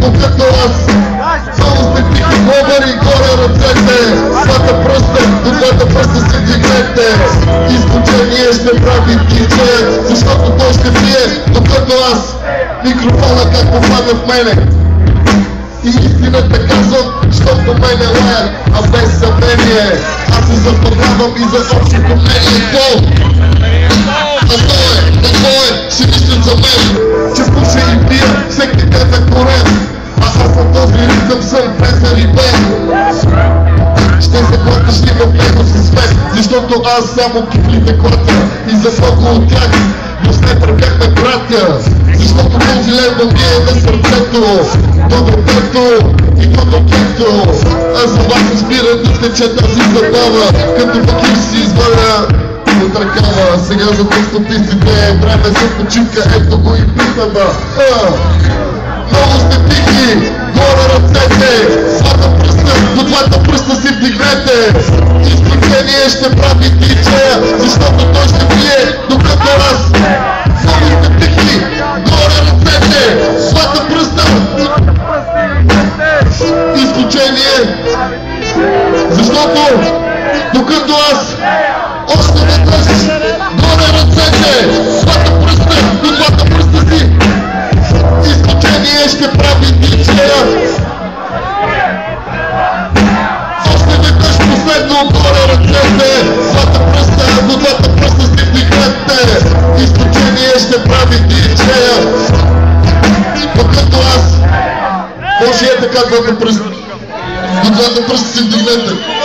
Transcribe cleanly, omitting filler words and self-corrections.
докато аз само сте тихи, говори горе ръцете. Двата пръста, до двата пръста се дигнете. Изключение ще прави диджея, защото той ще пие, докато аз микрофона как попадна в мене. И истината казвам, защото мене лая, а без съмнение аз се запознавам и за общото мнение. На кое си мислят за мен, че пуша и пия всеки ден на корен. А аз на този ритъм съм без рибен. Ще се клатиш ли в него си свет, защото аз само кифлите клата. И за много от тях до снепър бяхме братя. Защото този лев ми е на сърцето, до детето и до детето. А за вас избира да тече тази забава, като факир си изваля от ръкава. Сега за стотистите е време за почивка, ето го и притъба. Много сте тихи, горе ръцете, двата пръста, до двата пръста си вдигнете. Изключение ще прави диджея, защото той ще пие, докато аз. Много сте тихи, горе ръцете, двата пръста. Изключение, защото докато аз. Още веднъж, горе ръцете, двата пръста, до двата пръста си. Изключение ще прави диджея. Още веднъж последно, горе ръцете, двата пръста, до двата пръста си вдигнете. Изключение ще прави диджея, докато аз. Може е така, двата пръста, до двата пръста си вдигнете.